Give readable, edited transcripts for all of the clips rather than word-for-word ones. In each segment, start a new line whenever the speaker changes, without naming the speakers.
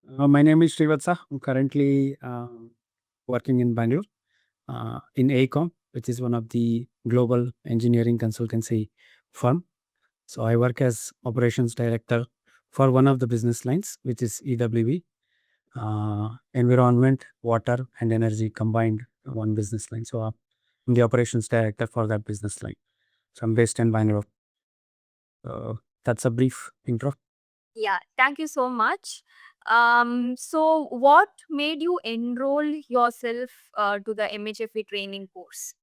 My name is Srivathsa. I'm currently working in Bangalore in AECOM, which is one of the global engineering consultancy firm. So I work as operations director for one of the business lines, which is EWB, environment, water, and energy combined one business line. So I'm the operations director for that business line. So I'm based in Bangalore. That's a brief intro.
Yeah, thank you so much. So what made you enroll yourself to the MHFA training course?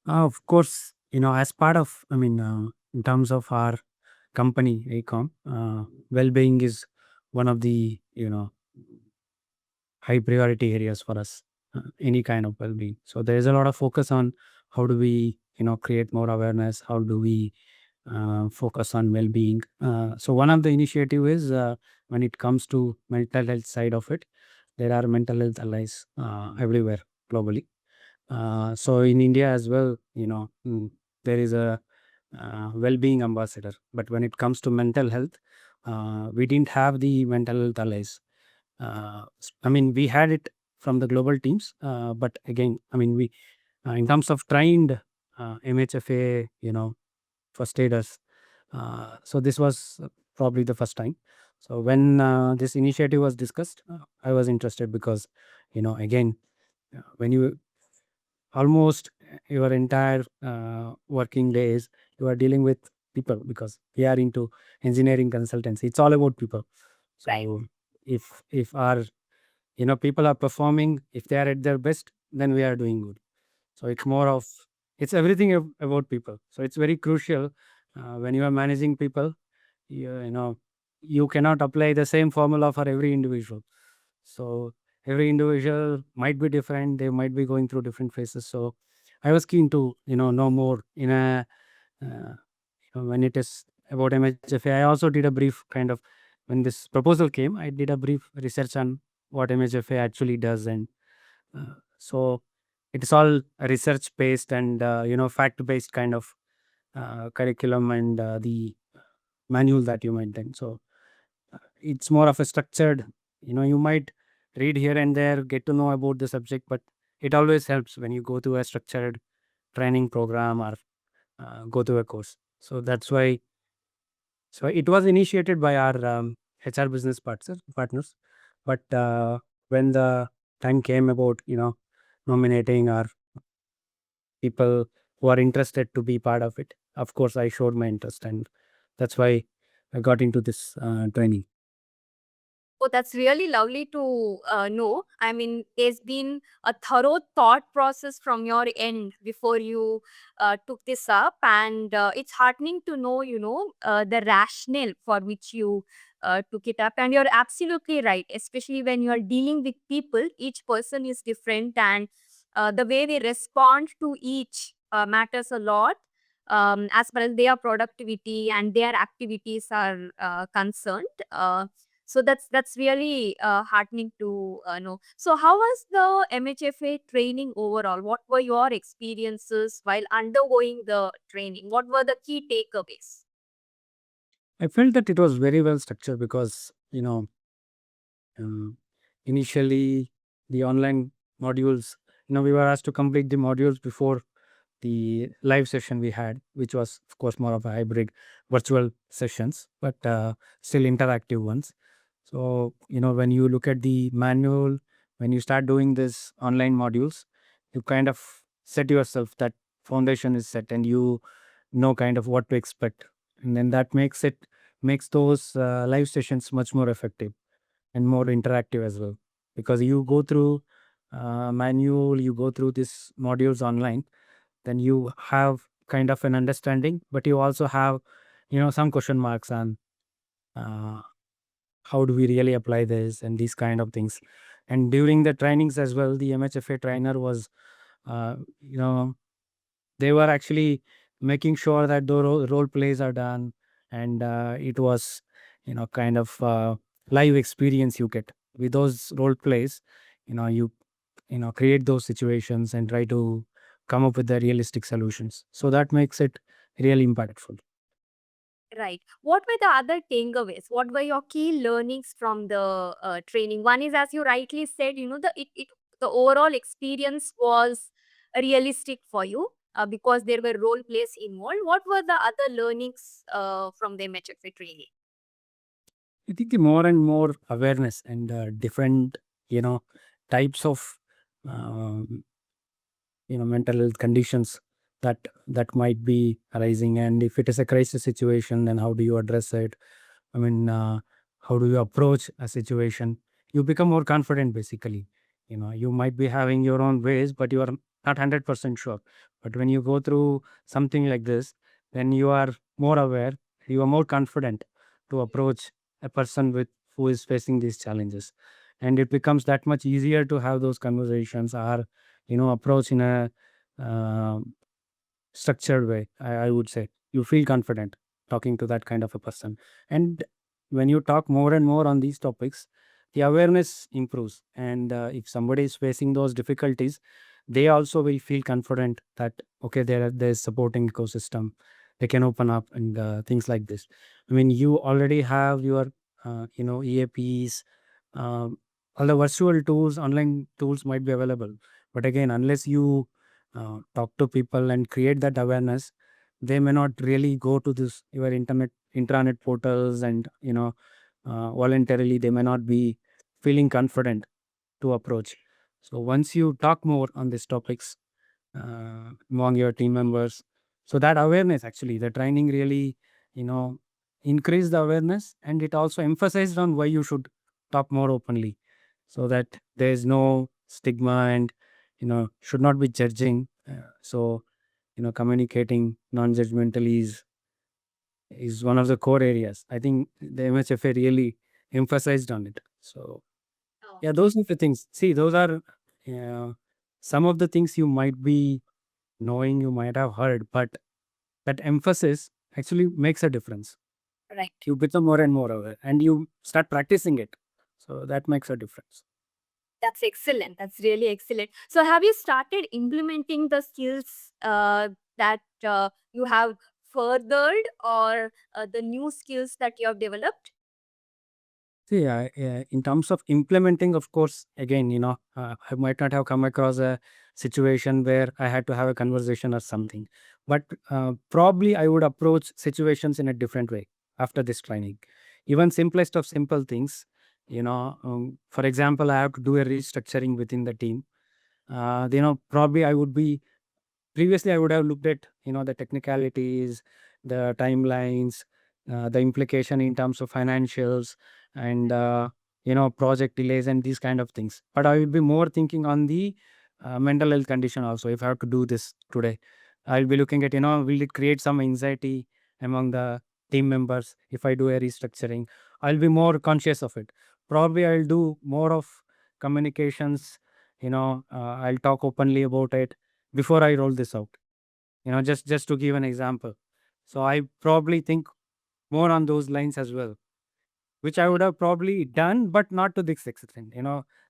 Of course, as part of, in terms of our company, AECOM, well-being is one of the, high priority areas for us, any kind of well-being. So there is a lot of focus on how do we, create more awareness, how do we focus on well-being. So one of the initiative is when it comes to mental health side of it, there are mental health allies everywhere globally. So in India as well, there is a well-being ambassador. But when it comes to mental health, we didn't have the mental health allies. We had it from the global teams, but again, we in terms of trained MHFA, first aiders. So this was probably the first time. So when this initiative was discussed, I was interested because, again, when you almost your entire working days you are dealing with people because we are into engineering consultancy. It's all about people.
Right.
So if our people are performing, if they are at their best, then we are doing good. So it's more of it's everything about people. So it's very crucial when you are managing people. You cannot apply the same formula for every individual. So every individual might be different. They might be going through different phases. So I was keen to know more in a when it is about MHFA. I also did a brief kind of when this proposal came. I did a brief research on what MHFA actually does, and so it is all research based and fact based kind of curriculum and the manual that you maintain. So it's more of a structured. You might read here and there, get to know about the subject, but it always helps when you go to a structured training program or go to a course. So that's why. So it was initiated by our HR business partners, but when the time came about nominating our people who are interested to be part of it, of course I showed my interest, and that's why I got into this training.
Oh, that's really lovely to know. I mean, there's been a thorough thought process from your end before you took this up, and it's heartening to know, the rationale for which you took it up. And you're absolutely right, especially when you're dealing with people. Each person is different, and the way they respond to each matters a lot. As far as their productivity and their activities are concerned. So that's really heartening to know. So how was the MHFA training overall? What were your experiences while undergoing the training? What were the key takeaways?
I felt that it was very well structured because initially the online modules, we were asked to complete the modules before the live session we had, which was of course more of a hybrid virtual sessions, but still interactive ones. So when you look at the manual, when you start doing this online modules, you kind of set yourself that foundation is set and you know kind of what to expect, and then that makes those live sessions much more effective and more interactive as well, because you go through manual, you go through these modules online, then you have kind of an understanding, but you also have some question marks on uh, how do we really apply this and these kind of things. And during the trainings as well, the MHFA trainer was uh, you know they were actually making sure that the role plays are done, and it was kind of live experience you get with those role plays. You create those situations and try to come up with the realistic solutions, so that makes it really impactful.
Right. What were the other takeaways? What were your key learnings from the training? One is, as you rightly said, the overall experience was realistic for you because there were role plays involved. What were the other learnings from the MHFA training?
I think the more and more awareness and different, you know, types of, um, mental health conditions that might be arising, and if it is a crisis situation, then how do you address it? I mean, how do you approach a situation? You become more confident, basically. You might be having your own ways, but you are not 100% sure. But when you go through something like this, then you are more aware, you are more confident to approach a person with who is facing these challenges. And it becomes that much easier to have those conversations, or, approach in a uh, structured way. I would say you feel confident talking to that kind of a person. And when you talk more and more on these topics, the awareness improves. And if somebody is facing those difficulties, they also will feel confident that, okay, there's supporting ecosystem, they can open up, and things like this. I mean, you already have your EAPs, um, all the virtual tools, online tools might be available, but again, unless you talk to people and create that awareness, they may not really go to this your intranet portals, and voluntarily they may not be feeling confident to approach. So once you talk more on these topics among your team members, so that awareness, actually the training really, you know increase the awareness, and it also emphasized on why you should talk more openly, so that there is no stigma, and should not be judging. So communicating non-judgmentally is one of the core areas. I think the MHFA really emphasized on it. So
Oh,
yeah, those are the things. See, those are uh, some of the things you might be knowing, you might have heard, but that emphasis actually makes a difference.
right.
You become more and more aware, and you start practicing it. So that makes a difference.
That's excellent. That's really excellent. So, have you started implementing the skills that you have furthered, or the new skills that you have developed?
See, in terms of implementing, of course, again, I might not have come across a situation where I had to have a conversation or something, but probably I would approach situations in a different way after this training. Even simplest of simple things, for example, I have to do a restructuring within the team. Probably I would be Previously, I would have looked at, the technicalities, the timelines, the implication in terms of financials, and project delays and these kind of things. But I would be more thinking on the mental health condition also. If I have to do this today, I'll be looking at, will it create some anxiety among the team members if I do a restructuring? I'll be more conscious of it. Probably I'll do more of communications. I'll talk openly about it before I roll this out. Just to give an example. So I probably think more on those lines as well, which I would have probably done, but not to this extent.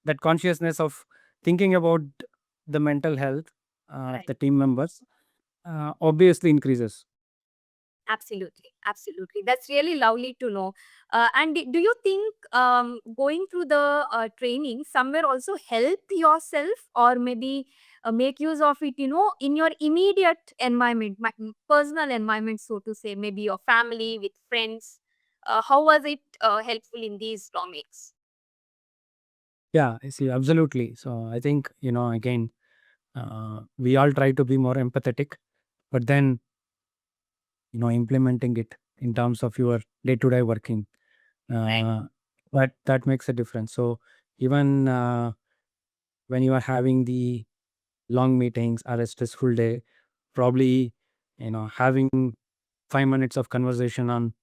That consciousness of thinking about the mental health of
Right.
the team members obviously increases.
Absolutely, absolutely. That's really lovely to know. And do you think going through the training somewhere also help yourself, or maybe make use of it, in your immediate environment, personal environment, so to say, maybe your family, with friends? How was it helpful in these topics?
Yeah, I see, absolutely. So I think, again, we all try to be more empathetic, but then, implementing it in terms of your day-to-day working, uh, but that makes a difference. So even when you are having the long meetings or a stressful day, probably having 5 minutes of conversation on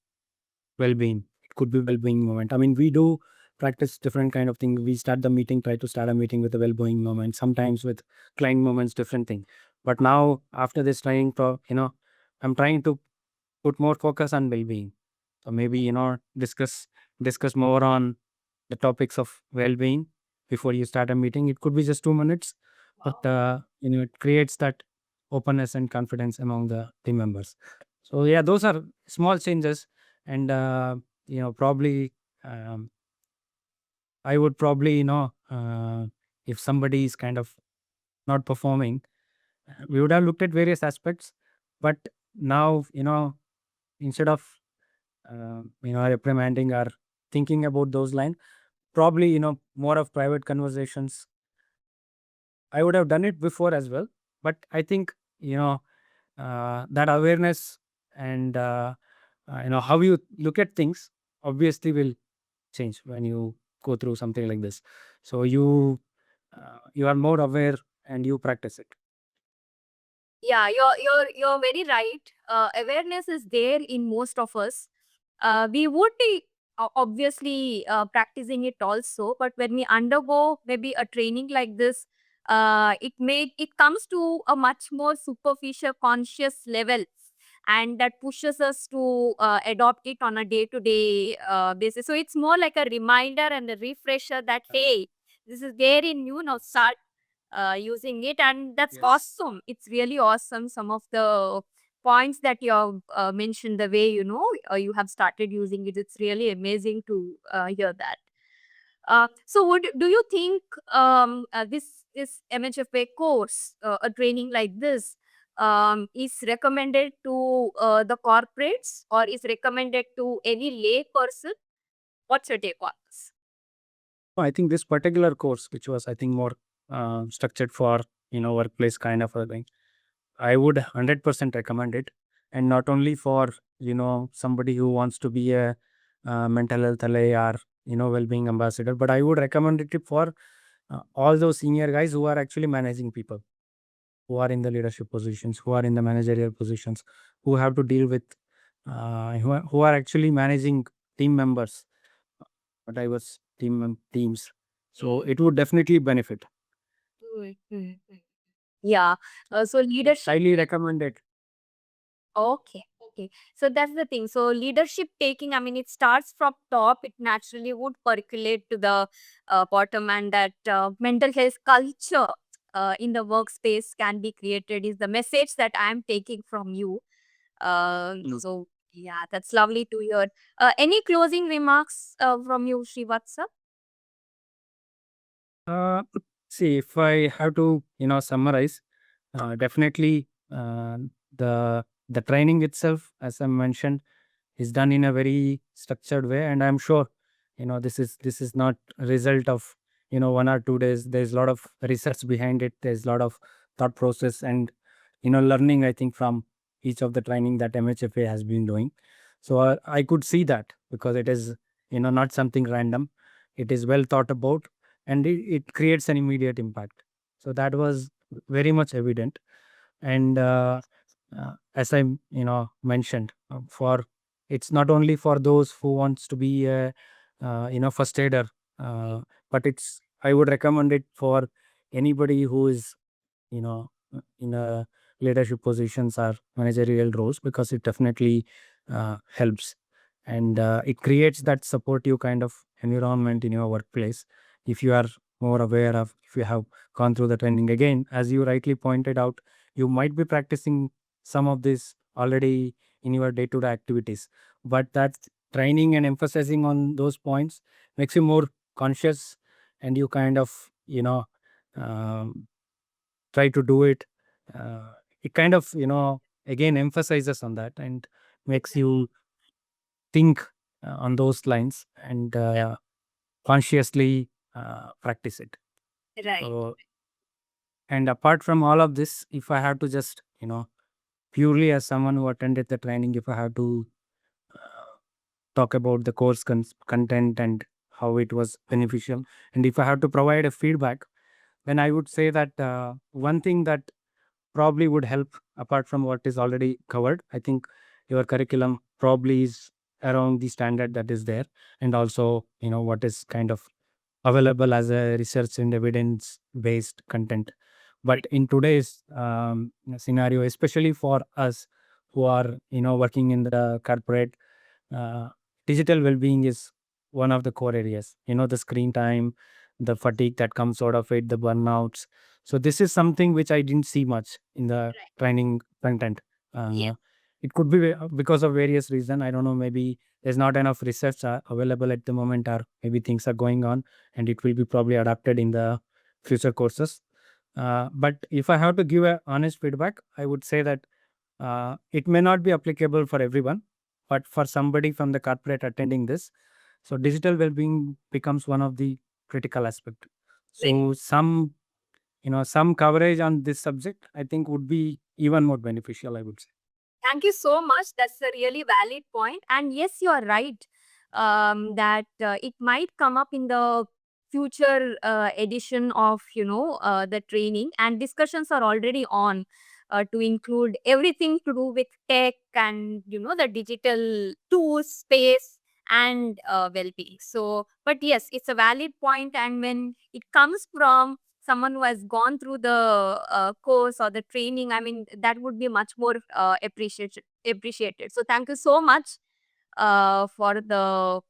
well-being. It could be well-being moment. I mean, we do practice different kind of thing. We try to start a meeting with a well-being moment, sometimes with client moments, different thing. But now after this training, I'm trying to put more focus on well-being. So maybe, discuss more on the topics of well-being before you start a meeting. It could be just 2 minutes, but it creates that openness and confidence among the team members. So yeah, those are small changes. And probably I would probably if somebody is kind of not performing, we would have looked at various aspects. But now, instead of reprimanding or thinking about those lines, probably more of private conversations. I would have done it before as well, but I think that awareness and how you look at things obviously will change when you go through something like this. So you are more aware and you practice it.
Yeah, you're very right. Awareness is there in most of us. We would be obviously practicing it also, but when we undergo maybe a training like this, it comes to a much more superficial conscious level, and that pushes us to adopt it on a day-to-day basis. So it's more like a reminder and a refresher that hey, this is there in you now. Start using it, and that's
Yes.
awesome. It's really awesome. Some of the points that you have mentioned, the way you have started using it, it's really amazing to hear that. So do you think this MHFA course, a training like this, is recommended to the corporates, or is recommended to any lay person? What's your take on this?
I think this particular course, which was I think more structured for workplace kind of a thing, I would 100% recommend it. And not only for somebody who wants to be a mental health ally or well-being ambassador, but I would recommend it for all those senior guys who are actually managing people, who are in the leadership positions, who are in the managerial positions, who have to deal with who are actually managing team members, diverse teams. So it would definitely benefit.
Yeah. So leadership.
Highly recommend it.
Okay. Okay. So that's the thing. So leadership taking, I mean, it starts from top. It naturally would percolate to the bottom, and that mental health culture in the workspace can be created is the message that I am taking from you. So yeah, that's lovely to hear. Any closing remarks from you, Srivathsa?
Uh, See, if I have to, summarize, definitely the training itself, as I mentioned, is done in a very structured way, and I'm sure, this is not a result of 1 or 2 days. There's a lot of research behind it. There's a lot of thought process and learning. I think from each of the training that MHFA has been doing. So I could see that because it is not something random. It is well thought about, and it creates an immediate impact. So that was very much evident. And as I mentioned, for it's not only for those who wants to be a first aider, but it's I would recommend it for anybody who is in a leadership positions or managerial roles, because it definitely helps. And it creates that supportive kind of environment in your workplace. If you are more aware of, if you have gone through the training, again, as you rightly pointed out, you might be practicing some of this already in your day-to-day activities, but that training and emphasizing on those points makes you more conscious, and you kind of um, try to do it. It kind of again emphasizes on that and makes you think on those lines, and consciously practice it.
Right.
So, and apart from all of this, if I have to just purely as someone who attended the training, if I have to talk about the course content and how it was beneficial, and if I have to provide a feedback, then I would say that one thing that probably would help, apart from what is already covered, I think your curriculum probably is around the standard that is there, and also what is kind of available as a research and evidence based content. But in today's scenario, especially for us who are working in the corporate, uh, digital well-being is one of the core areas. The screen time, the fatigue that comes out of it, the burnouts. So this is something which I didn't see much in the
Right.
training content.
Yeah.
it could be because of various reasons. I don't know, maybe there's not enough research available at the moment, or maybe things are going on and it will be probably adapted in the future courses. But if I have to give a honest feedback, I would say that it may not be applicable for everyone, but for somebody from the corporate attending this, so digital well-being becomes one of the critical aspect. So some coverage on this subject, I think, would be even more beneficial, I would say.
Thank you so much. That's a really valid point. And yes, you are right that it might come up in the future edition of the training, and discussions are already on to include everything to do with tech and the digital tools space and well-being. So, but yes, it's a valid point, and when it comes from someone who has gone through the course or the training, I mean, that would be much more appreciated. So thank you so much for the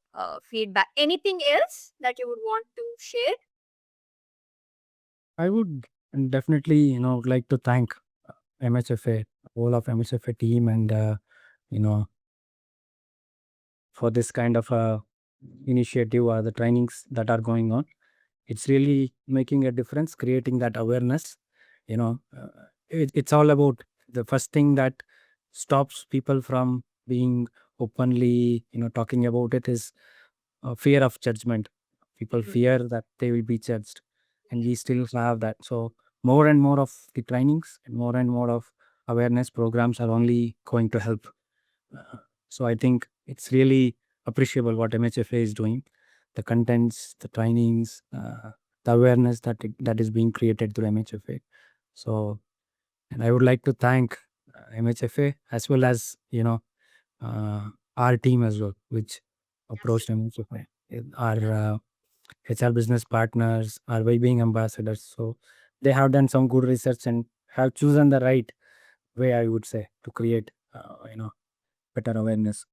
feedback. Anything else that you would want to share?
I would definitely, like to thank MHFA, whole of MHFA team, and you know, for this kind of initiative or the trainings that are going on. It's really making a difference, creating that awareness. It's all about the first thing that stops people from being openly, talking about it is fear of judgment. People fear that they will be judged, and we still have that. So more and more of the trainings and more of awareness programs are only going to help. So I think it's really appreciable what MHFA is doing, the contents, the trainings, the awareness that is being created through MHFA. So, and I would like to thank MHFA as well as our team as well, which approached MHFA, our HR business partners, our wellbeing ambassadors. So they have done some good research and have chosen the right way, I would say, to create better awareness.